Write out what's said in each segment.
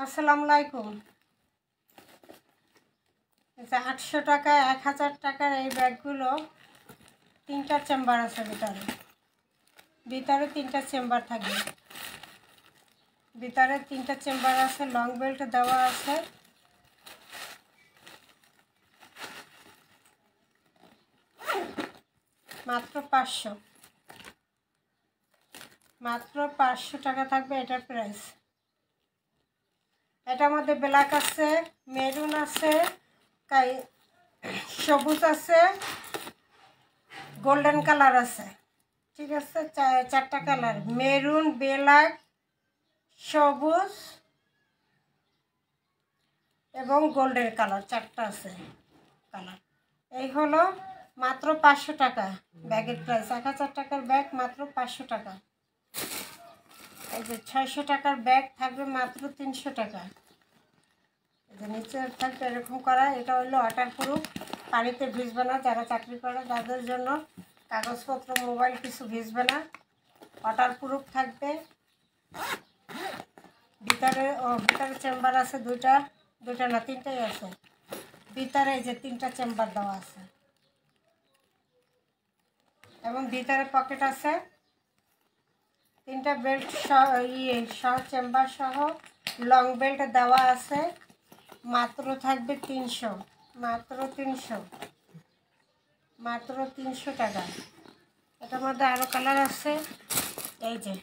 আসসালামু আলাইকুম। 800 টাকা 1000 টাকার এই ব্যাগগুলো তিনটা চেম্বার আছে, ভিতরে তিনটা চেম্বার থাকবে। ভিতরে তিনটা চেম্বার আছে, লং বেল্ট দেওয়া আছে। মাত্র 500 টাকা থাকবে এটার প্রাইস। এটার মধ্যে ব্ল্যাক আছে, মেরুন আছে, সবুজ আছে, গোল্ডেন কালার আছে। ঠিক আছে, চারটা কালার, মেরুন, ব্ল্যাক, সবুজ এবং গোল্ডেন কালার, চারটা আছে কালার। এই হলো মাত্র 500 টাকা ব্যাগের প্রাইস। 1000 টাকার ব্যাগ মাত্র 500 টাকা। এই যে 600 টাকার ব্যাগ থাকবে মাত্র 300 টাকা। এই যে নিচে থাকবে এরকম করা, এটা হলো ওয়াটারপ্রুফ, পানিতে ভিজবে না। যারা চাকরি করে তাদের জন্য কাগজপত্র, মোবাইল কিছু ভিজবে না, ওয়াটারপ্রুফ থাকবে। ভিতরে চেম্বার আছে দুইটা না তিনটাই আছে ভিতরে। এই যে তিনটা চেম্বার দেওয়া আছে এবং ভিতরে পকেট আছে। তিনটা বেল্ট সহ চেম্বার সহ লং বেল্ট দেওয়া আছে। মাত্র থাকবে 300, মাত্র 300 টাকা। এটার মধ্যে আরও কালার আছে। এই যে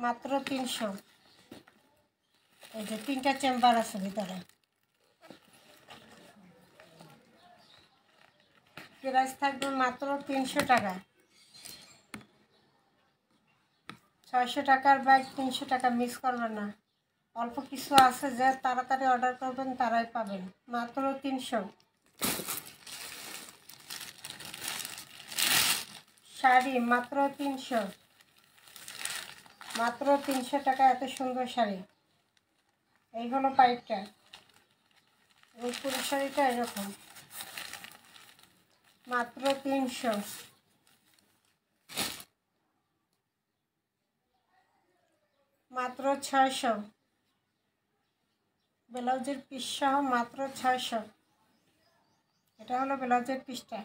মাত্র 300। এই যে তিনটা চেম্বার আছে ভিতরে। প্রাইস থাকবে মাত্র 300 টাকা। 600 টাকার ব্যাগ 300 টাকা, মিস করবেন না। অল্প কিছু আছে, যে তাড়াতাড়ি অর্ডার করবেন তারাই পাবেন। মাত্র 300। শাড়ি মাত্র 300, মাত্র 300 টাকা। এত সুন্দর শাড়ি। এই হলো পাইপটা, এই পুরো শাড়িটা এরকম। মাত্র 300। মাত্র 600। ব্লাউজের পিস সহ মাত্র 600। এটা হলো ব্লাউজের পিসটা।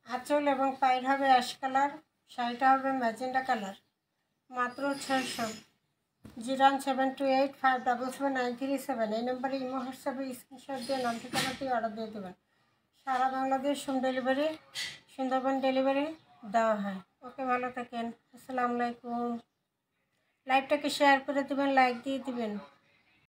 আঁচল এবং পায়ের হবে অ্যাশ কালার, শাড়িটা হবে ম্যাজেন্ডা কালার। মাত্র 600। 01728577937 এই নম্বরে ইমো হোয়াটসঅ্যাপে স্ক্রিনশট দিয়ে নাম ঠিকানা দিয়ে অর্ডার দিয়ে দেবেন। সারা Bangladesh home delivery, Sundarban delivery দেওয়া হয়। ওকে, ভালো থাকেন। আসসালামু আলাইকুম। লাইভটাকে শেয়ার করে দেবেন, লাইক দিয়ে দিবেন।